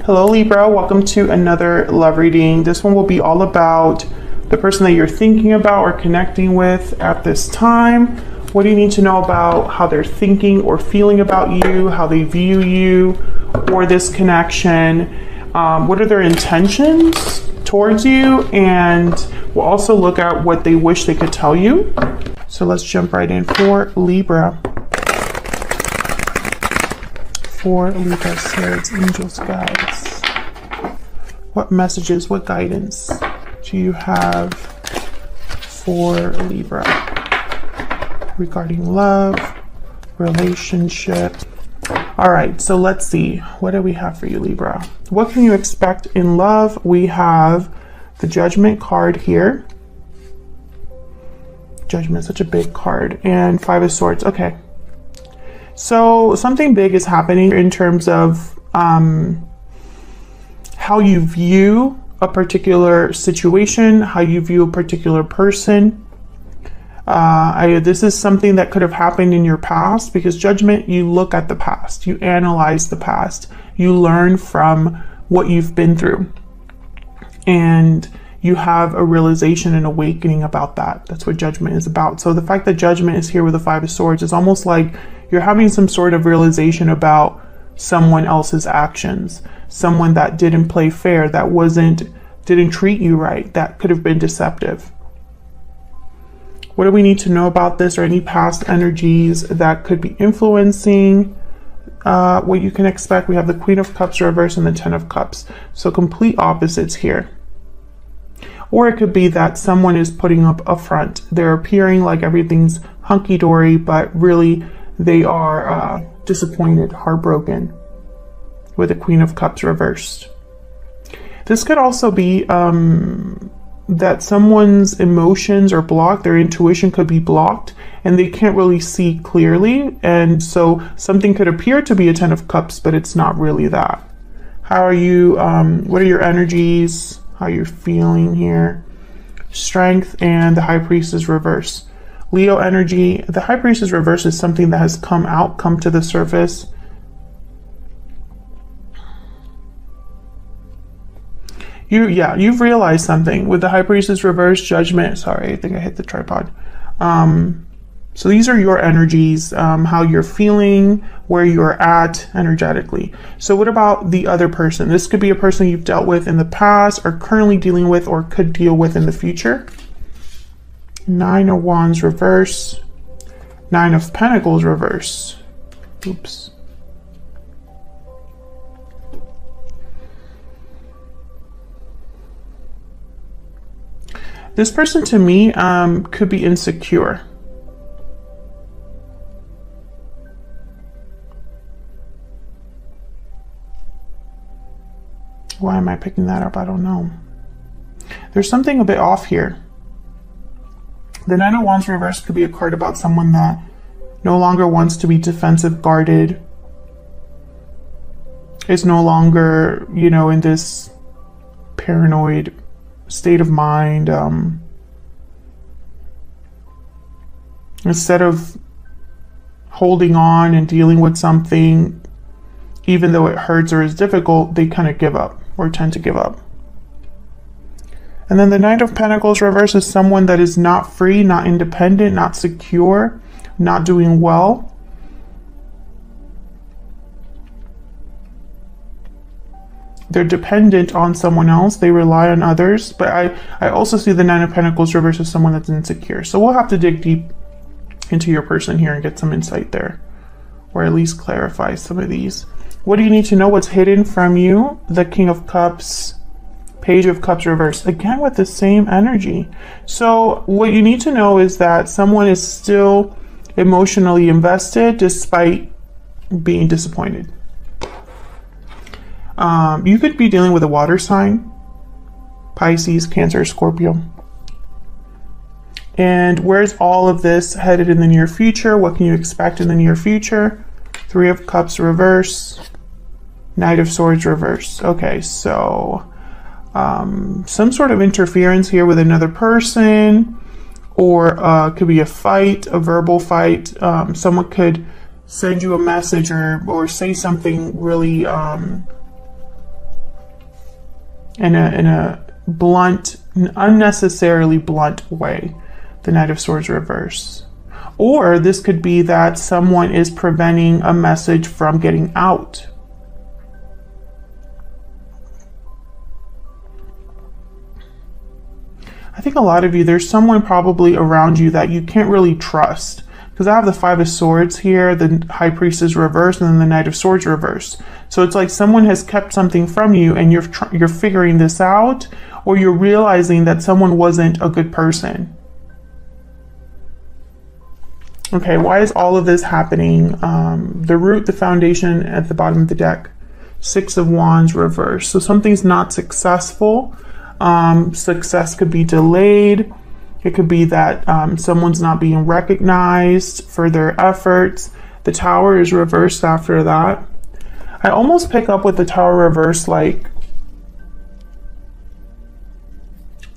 Hello Libra, welcome to another love reading. This one will be all about the person that you're thinking about or connecting with at this time. What do you need to know about how they're thinking or feeling about you, how they view you or this connection? What are their intentions towards you? And we'll also look at what they wish they could tell you. So let's jump right in for Libra. For Libra, spirits, angels, guides. What messages, what guidance do you have for Libra regarding love, relationship? All right, so let's see. What do we have for you, Libra? What can you expect in love? We have the Judgment card here. Judgment, such a big card. And Five of Swords. Okay. So something big is happening in terms of how you view a particular situation, how you view a particular person. This is something that could have happened in your past, because Judgment, you look at the past, you analyze the past, you learn from what you've been through, and you have a realization and awakening about that. That's what Judgment is about. So the fact that Judgment is here with the Five of Swords is almost like you're having some sort of realization about someone else's actions, someone that didn't play fair, that didn't treat you right, that could have been deceptive. What do we need to know about this, or any past energies that could be influencing what you can expect? We have the Queen of Cups reversed and the Ten of Cups. So complete opposites here. Or it could be that someone is putting up a front. They're appearing like everything's hunky-dory, but really they are disappointed, heartbroken, with the Queen of Cups reversed. This could also be that someone's emotions are blocked, their intuition could be blocked, and they can't really see clearly. And so something could appear to be a Ten of Cups, but it's not really that. How are you? What are your energies? How you're feeling here? Strength and the High Priestess reverse. Leo energy. The High Priestess reverse is something that has come to the surface. You've realized something with the High Priestess reverse. Judgment. Sorry, I think I hit the tripod. So these are your energies, how you're feeling, where you're at energetically. So what about the other person? This could be a person you've dealt with in the past, or currently dealing with, or could deal with in the future. Nine of Wands reverse. Nine of Pentacles reverse. Oops. This person to me could be insecure. Why am I picking that up? I don't know. There's something a bit off here. The Nine of Wands reverse could be a card about someone that no longer wants to be defensive, guarded. Is no longer, in this paranoid state of mind. Instead of holding on and dealing with something, even though it hurts or is difficult, they kind of give up, or tend to give up. And then the Knight of Pentacles reverse is someone that is not free, not independent, not secure, not doing well. They're dependent on someone else. They rely on others. But I also see the Nine of Pentacles reverse as someone that's insecure. So we'll have to dig deep into your person here and get some insight there, or at least clarify some of these. What do you need to know? What's hidden from you? The King of Cups, Page of Cups reverse, again with the same energy. So what you need to know is that someone is still emotionally invested despite being disappointed. You could be dealing with a water sign, Pisces, Cancer, Scorpio. And where's all of this headed in the near future? What can you expect in the near future? Three of Cups reverse, Knight of Swords reverse. Okay, so some sort of interference here with another person, or could be a fight, a verbal fight. Someone could send you a message or say something really in a blunt, unnecessarily blunt way. The Knight of Swords reverse. Or this could be that someone is preventing a message from getting out. I think a lot of you, there's someone probably around you that you can't really trust. Because I have the Five of Swords here, the High Priestess reverse, and then the Knight of Swords reverse. So it's like someone has kept something from you and you're figuring this out, or you're realizing that someone wasn't a good person. Okay, why is all of this happening? The root, the foundation at the bottom of the deck. Six of Wands reverse. So something's not successful. Success could be delayed. It could be that someone's not being recognized for their efforts. The Tower is reversed after that. I almost pick up with the Tower reversed like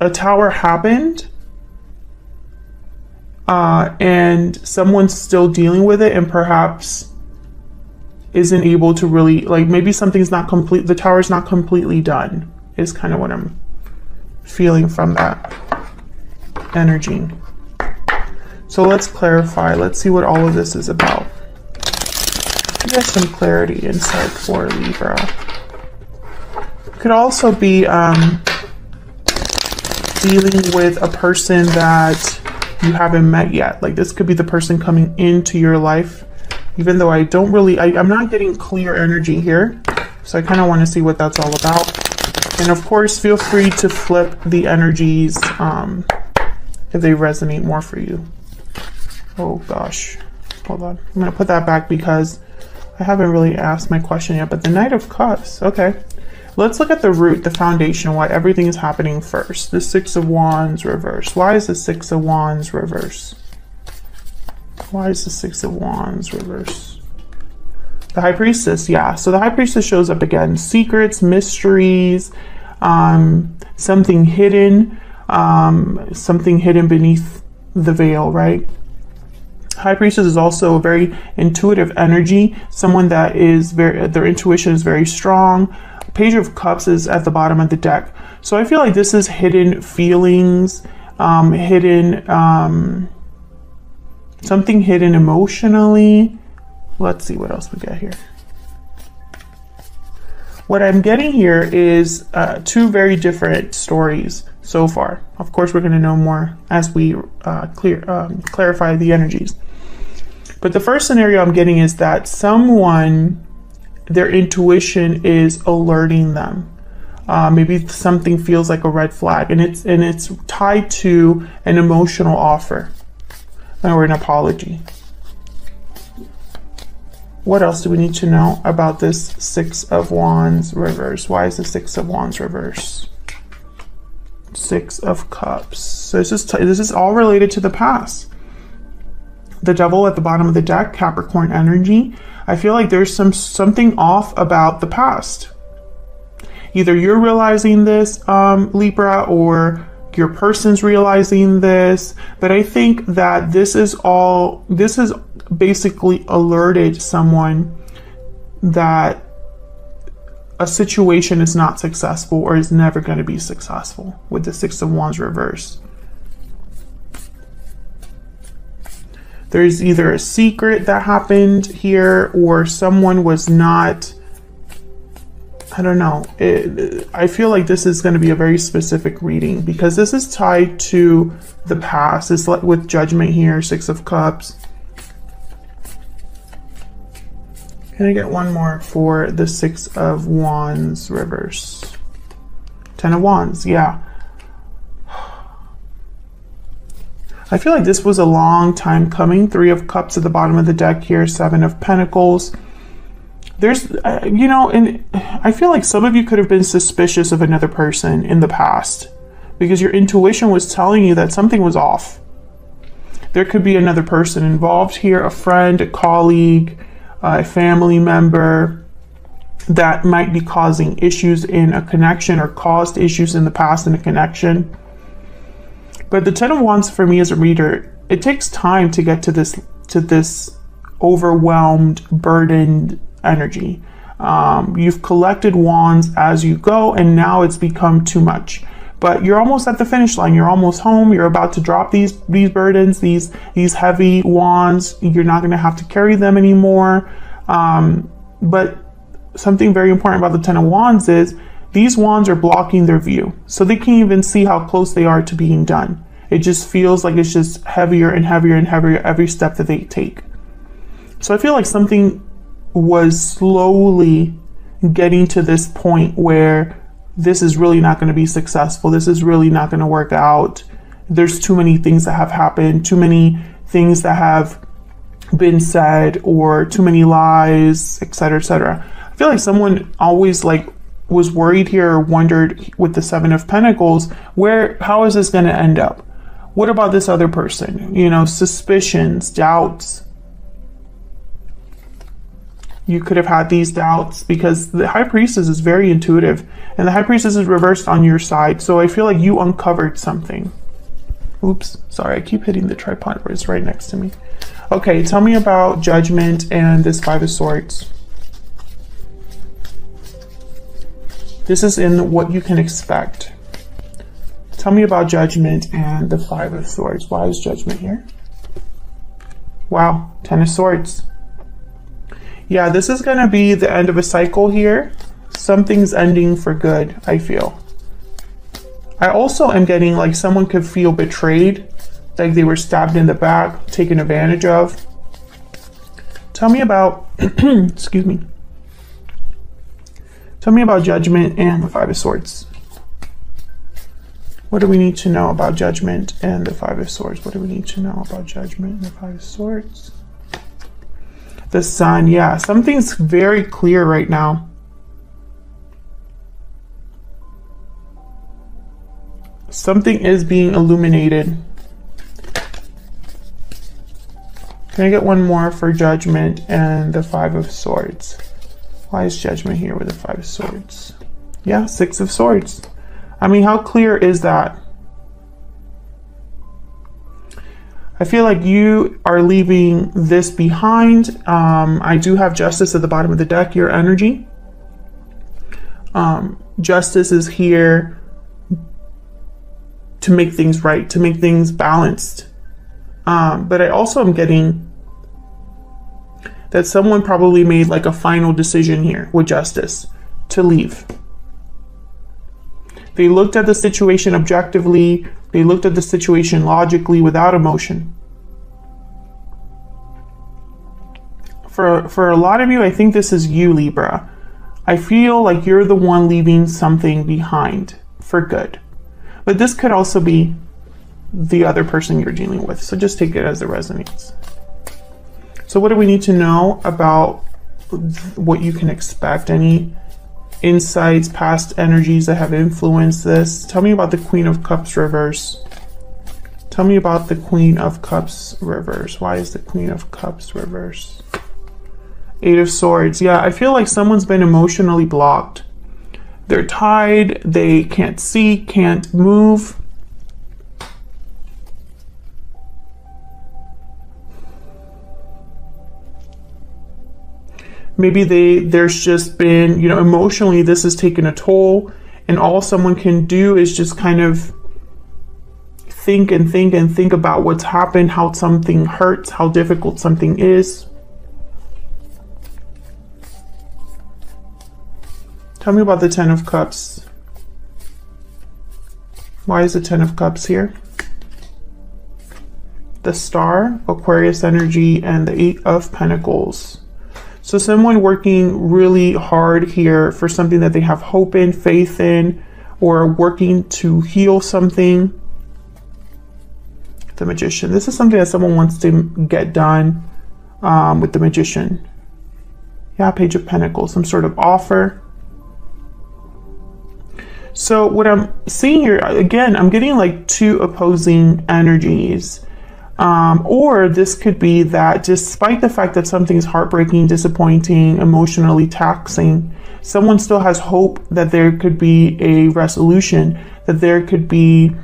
a tower happened and someone's still dealing with it and perhaps isn't able to really, like maybe something's not complete, the tower's not completely done is kind of what I'm feeling from that energy. So let's clarify. Let's see what all of this is about. There's some clarity inside for Libra. Could also be dealing with a person that you haven't met yet. Like this could be the person coming into your life, even though I don't really, I'm not getting clear energy here. So I kind of want to see what that's all about. And of course, feel free to flip the energies if they resonate more for you. Oh gosh, hold on. I'm going to put that back because I haven't really asked my question yet, but the Knight of Cups, okay. Let's look at the root, the foundation, why everything is happening first. The Six of Wands reverse. Why is the Six of Wands reverse? Why is the Six of Wands reverse? The High Priestess, yeah. So the High Priestess shows up again. Secrets, mysteries, something hidden beneath the veil, right? High Priestess is also a very intuitive energy. Someone that is their intuition is very strong. Page of Cups is at the bottom of the deck. So I feel like this is hidden feelings, something hidden emotionally. Let's see what else we get here. What I'm getting here is two very different stories so far. Of course, we're going to know more as we clarify the energies. But the first scenario I'm getting is that someone, their intuition is alerting them. Maybe something feels like a red flag, and it's tied to an emotional offer or an apology. What else do we need to know about this Six of Wands reverse? Why is the Six of Wands reverse? Six of Cups. So this is all related to the past. The Devil at the bottom of the deck, Capricorn energy. I feel like there's something off about the past. Either you're realizing this, Libra, or your person's realizing this. But I think that this is basically alerted someone that a situation is not successful or is never going to be successful with the Six of Wands reverse. There's either a secret that happened here or someone was not, I don't know. I feel like this is going to be a very specific reading because this is tied to the past. It's like with Judgment here, Six of Cups. Can I get one more for the Six of Wands reverse? Ten of Wands, yeah. I feel like this was a long time coming. Three of Cups at the bottom of the deck here, Seven of Pentacles. There's, you know, and I feel like some of you could have been suspicious of another person in the past because your intuition was telling you that something was off. There could be another person involved here, a friend, a colleague, a family member that might be causing issues in a connection or caused issues in the past in a connection. But the Ten of Wands for me as a reader, it takes time to get to this overwhelmed, burdened energy. You've collected wands as you go, and now it's become too much. But you're almost at the finish line. You're almost home. You're about to drop these burdens, these heavy wands. You're not going to have to carry them anymore. But something very important about the Ten of Wands is these wands are blocking their view. So they can't even see how close they are to being done. It just feels like it's just heavier and heavier and heavier every step that they take. So I feel like something was slowly getting to this point where this is really not going to be successful. This is really not going to work out. There's too many things that have happened, too many things that have been said, or too many lies, etc., etc. I feel like someone always was worried here or wondered with the Seven of Pentacles, how is this going to end up? What about this other person? You know, suspicions, doubts. You could have had these doubts because the High Priestess is very intuitive, and the High Priestess is reversed on your side. So I feel like you uncovered something. Oops, sorry, I keep hitting the tripod where it's right next to me. Okay, tell me about Judgment and this Five of Swords. This is in what you can expect. Tell me about Judgment and the Five of Swords. Why is Judgment here? Wow, Ten of Swords. Yeah, this is going to be the end of a cycle here. Something's ending for good, I feel. I also am getting like someone could feel betrayed, like they were stabbed in the back, taken advantage of. Tell me about, excuse me. Tell me about Judgment and the Five of Swords. What do we need to know about Judgment and the Five of Swords? What do we need to know about Judgment and the Five of Swords? The Sun, yeah, something's very clear right now. Something is being illuminated. Can I get one more for Judgment and the Five of Swords? Why is Judgment here with the Five of Swords? Yeah, Six of Swords. I mean, how clear is that? I feel like you are leaving this behind. I do have Justice at the bottom of the deck, your energy. Justice is here to make things right, to make things balanced. But I also am getting that someone probably made like a final decision here with Justice to leave. They looked at the situation objectively. They looked at the situation logically without emotion. For a lot of you, I think this is you, Libra. I feel like you're the one leaving something behind for good. But this could also be the other person you're dealing with. So just take it as it resonates. So what do we need to know about what you can expect? Any insights, past energies that have influenced this? Tell me about the Queen of Cups reverse. Tell me about the Queen of Cups reverse. Why is the Queen of Cups reverse? Eight of Swords. Yeah, I feel like someone's been emotionally blocked. They're tied. They can't see, can't move. Maybe there's just been, you know, emotionally this has taken a toll, and all someone can do is just kind of think and think and think about what's happened, how something hurts, how difficult something is. Tell me about the Ten of Cups. Why is the Ten of Cups here? The Star, Aquarius energy, and the Eight of Pentacles. So someone working really hard here for something that they have hope in, faith in, or working to heal something. The Magician. This is something that someone wants to get done with the Magician. Yeah, Page of Pentacles, some sort of offer. So what I'm seeing here, again, I'm getting like two opposing energies. Or this could be that despite the fact that something's heartbreaking, disappointing, emotionally taxing, someone still has hope that there could be a resolution, that there could be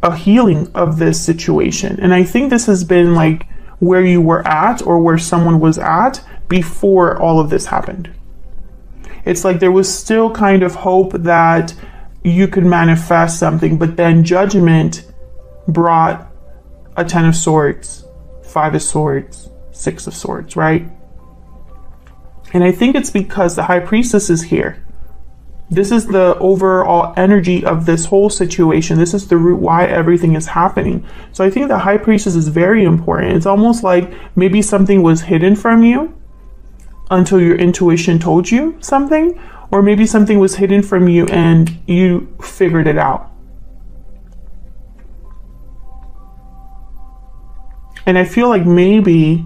a healing of this situation. And I think this has been like where you were at, or where someone was at before all of this happened. It's like there was still kind of hope that you could manifest something, but then judgment brought a 10 of swords, 5 of swords, 6 of swords, right? And I think it's because the high priestess is here. This is the overall energy of this whole situation. This is the root why everything is happening. So I think the high priestess is very important. It's almost like maybe something was hidden from you until your intuition told you something, or maybe something was hidden from you and you figured it out. And I feel like maybe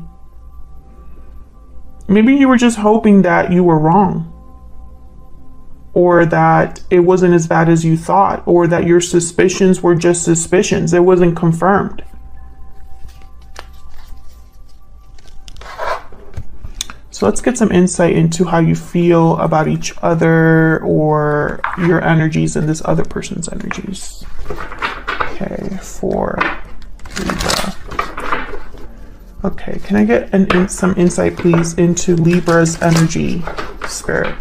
you were just hoping that you were wrong, or that it wasn't as bad as you thought, or that your suspicions were just suspicions. It wasn't confirmed. So let's get some insight into how you feel about each other or your energies and this other person's energies. Okay, for Libra. Okay, can I get some insight, please, into Libra's energy, Spirit?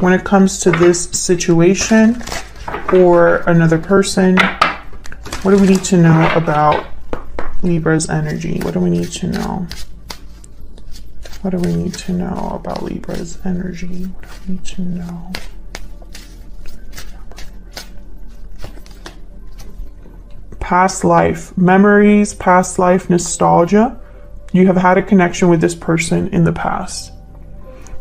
When it comes to this situation or another person, what do we need to know about Libra's energy? What do we need to know? What do we need to know about Libra's energy? What do we need to know? Past life, memories, past life, nostalgia. You have had a connection with this person in the past.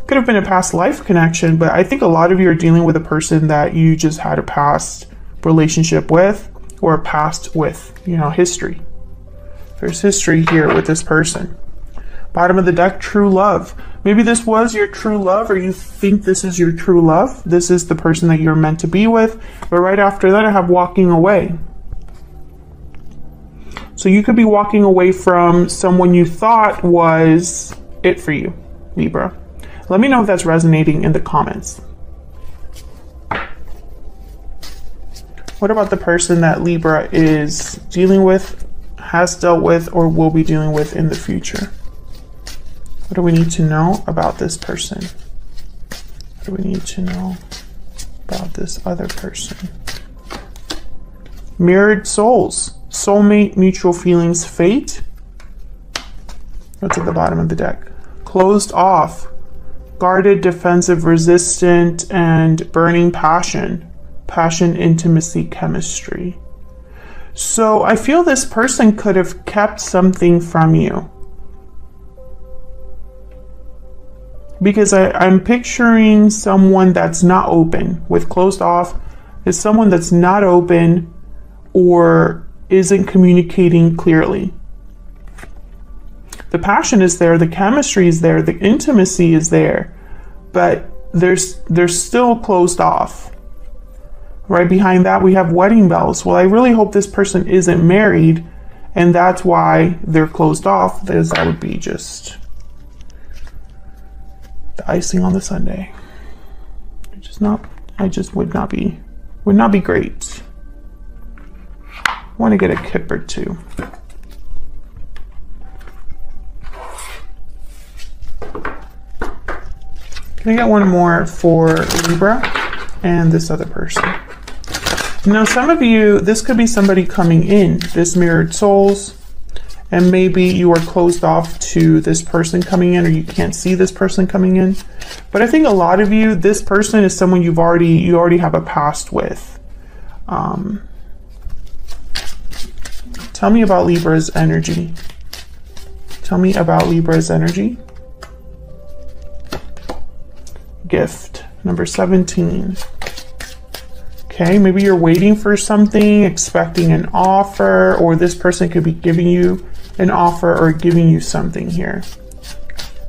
Could have been a past life connection, but I think a lot of you are dealing with a person that you just had a past relationship with, or a past with, history. There's history here with this person. Bottom of the deck, true love. Maybe this was your true love, or you think this is your true love. This is the person that you're meant to be with. But right after that, I have walking away. So you could be walking away from someone you thought was it for you, Libra. Let me know if that's resonating in the comments. What about the person that Libra is dealing with, has dealt with, or will be dealing with in the future? What do we need to know about this person? What do we need to know about this other person? Mirrored souls, soulmate, mutual feelings, fate. What's at the bottom of the deck? Closed off, guarded, defensive, resistant, and burning passion. Passion, intimacy, chemistry. So I feel this person could have kept something from you. Because I'm picturing someone that's not open. With closed off is someone that's not open or isn't communicating clearly. The passion is there, the chemistry is there, the intimacy is there, but they're still closed off. Right behind that we have wedding bells. Well, I really hope this person isn't married, and that's why they're closed off, because that would be just the icing on the sundae. Would not be great. I want to get a kip or two. Can I get one more for Libra and this other person? Now, some of you, this could be somebody coming in, this mirrored souls, and maybe you are closed off to this person coming in, or you can't see this person coming in. But I think a lot of you, this person is someone you already have a past with. Tell me about Libra's energy. Tell me about Libra's energy. Gift, number 17. Okay, maybe you're waiting for something, expecting an offer, or this person could be giving you an offer or giving you something here.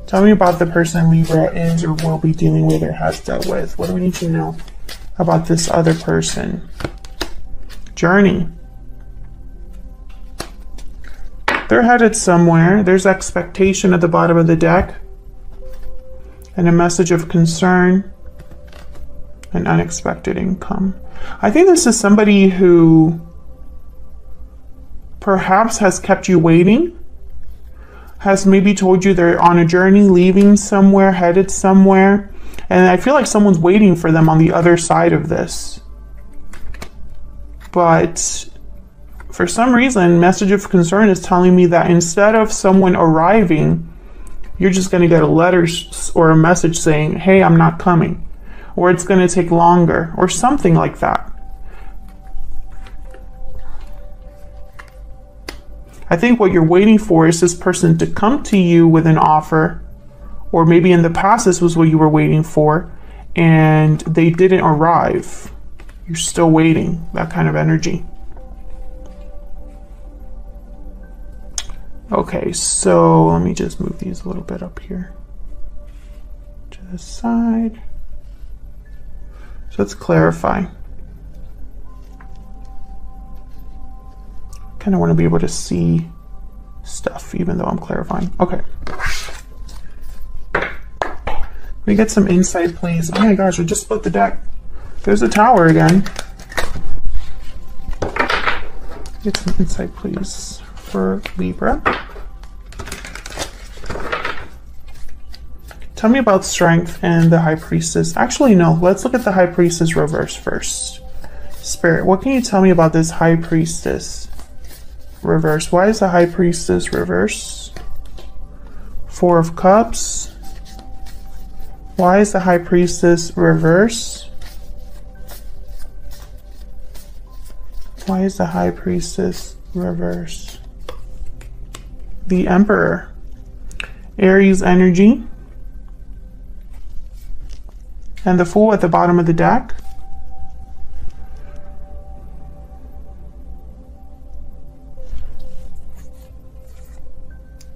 Tell me about the person Libra is or will be dealing with or has dealt with. What do we need to know about this other person? Journey. They're headed somewhere. There's expectation at the bottom of the deck. And a message of concern and unexpected income. I think this is somebody who perhaps has kept you waiting, has maybe told you they're on a journey, leaving somewhere, headed somewhere, And I feel like someone's waiting for them on the other side of this. But for some reason, message of concern is telling me that instead of someone arriving, you're just going to get a letter or a message saying, hey, I'm not coming, or it's going to take longer, or something like that. I think what you're waiting for is this person to come to you with an offer, or maybe in the past this was what you were waiting for and they didn't arrive. You're still waiting, that kind of energy. Okay, so let me just move these a little bit up here to the side. So let's clarify. Kind of want to be able to see stuff even though I'm clarifying. Okay. Let me get some insight, please. Oh my gosh, I just split the deck. There's the Tower again. Get some insight, please, for Libra. Tell me about Strength and the High Priestess. Actually, no. Let's look at the High Priestess reverse first. Spirit, what can you tell me about this High Priestess reverse? Why is the High Priestess reverse? Four of Cups. Why is the High Priestess reverse? Why is the High Priestess reverse? The Emperor. Aries energy. And the Fool at the bottom of the deck.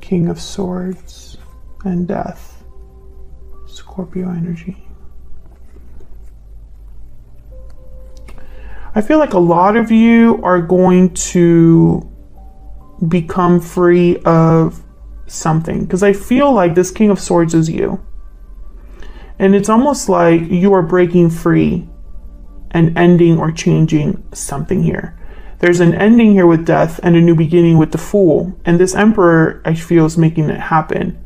King of Swords and Death. Scorpio energy. I feel like a lot of you are going to become free of something, because I feel like this King of Swords is you. And it's almost like you are breaking free and ending or changing something here. There's an ending here with Death and a new beginning with the Fool. And this Emperor, I feel, is making it happen.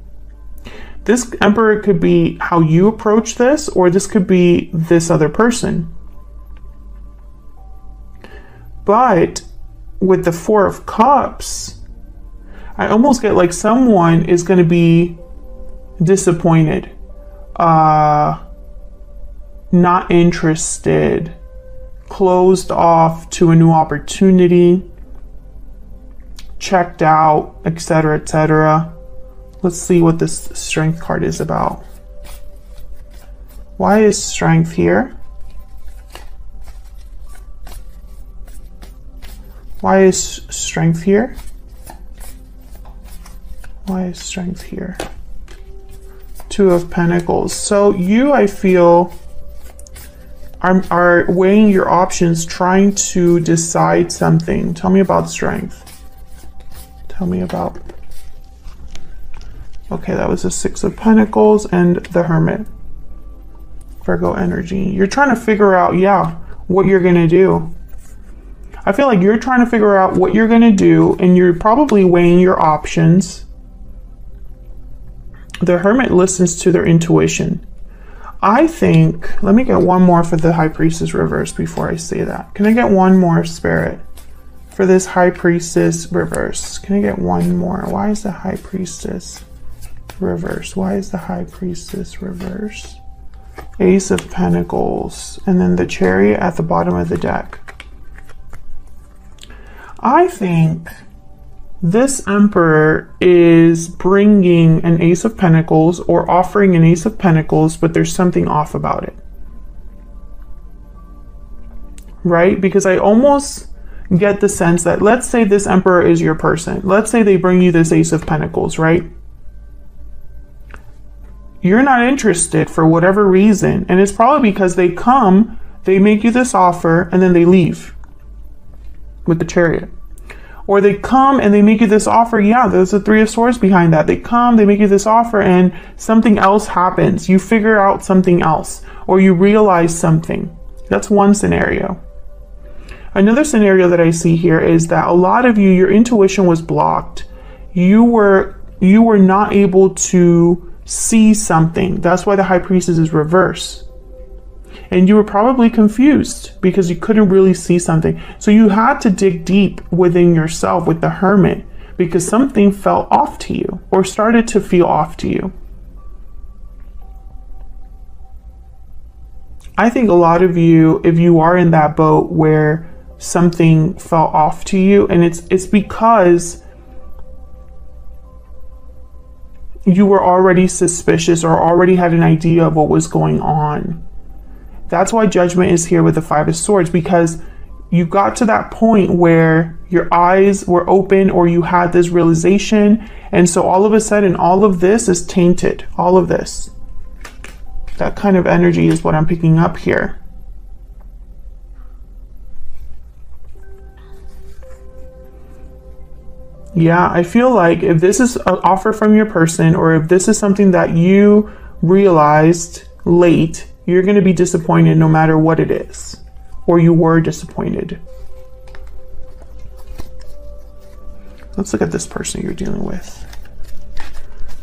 This Emperor could be how you approach this, or this could be this other person. But with the Four of Cups, I almost get like someone is going to be disappointed, not interested, closed off to a new opportunity, checked out, etc., etc. Let's see what this Strength card is about. Why is Strength here? Why is Strength here? Why is Strength here? Two of Pentacles. So you, I feel, are weighing your options, trying to decide something. Tell me about Strength. Tell me about... Okay, that was the Six of Pentacles and the Hermit. Virgo energy. You're trying to figure out, yeah, what you're going to do. I feel like you're trying to figure out what you're going to do, and you're probably weighing your options. The Hermit listens to their intuition. I think, let me get one more for the High Priestess reverse before I say that. Can I get one more, Spirit, for this High Priestess reverse? Can I get one more? Why is the High Priestess reverse? Why is the High Priestess reverse? Ace of Pentacles, and then the Chariot at the bottom of the deck. I think this Emperor is bringing an Ace of Pentacles or offering an Ace of Pentacles, but there's something off about it. Right? Because I almost get the sense that, let's say this Emperor is your person. Let's say they bring you this Ace of Pentacles, right? You're not interested for whatever reason. And it's probably because they come, they make you this offer, and then they leave with the Chariot. Or they come and they make you this offer. Yeah, there's a Three of Swords behind that. They come, they make you this offer, and something else happens. You figure out something else, or you realize something. That's one scenario. Another scenario that I see here is that a lot of you, your intuition was blocked. You were not able to see something. That's why the High Priestess is reversed. And you were probably confused because you couldn't really see something. So you had to dig deep within yourself with the Hermit because something felt off to you or started to feel off to you. I think a lot of you, if you are in that boat where something fell off to you, and it's because you were already suspicious or already had an idea of what was going on. That's why Judgment is here with the Five of Swords, because you got to that point where your eyes were open or you had this realization, and so all of a sudden all of this is tainted. All of this. That kind of energy is what I'm picking up here. Yeah, I feel like if this is an offer from your person, or if this is something that you realized late, you're going to be disappointed no matter what it is, or you were disappointed. Let's look at this person you're dealing with.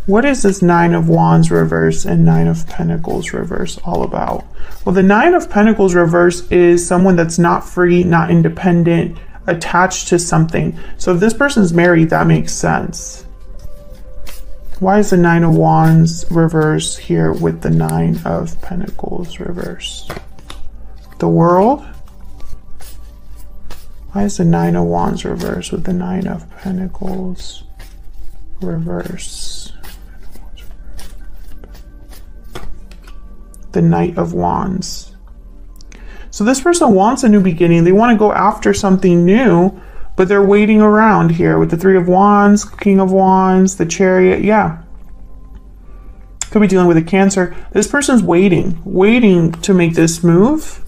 What is this Nine of Wands reverse and Nine of Pentacles reverse all about? Well, the Nine of Pentacles reverse is someone that's not free, not independent, attached to something. So if this person's married, that makes sense. Why is the Nine of Wands reverse here with the Nine of Pentacles reverse? The World? Why is the Nine of Wands reverse with the Nine of Pentacles reverse? The Knight of Wands. So this person wants a new beginning. They want to go after something new, but they're waiting around here with the Three of Wands, King of Wands, the Chariot. Yeah. Could be dealing with a Cancer. This person's waiting to make this move.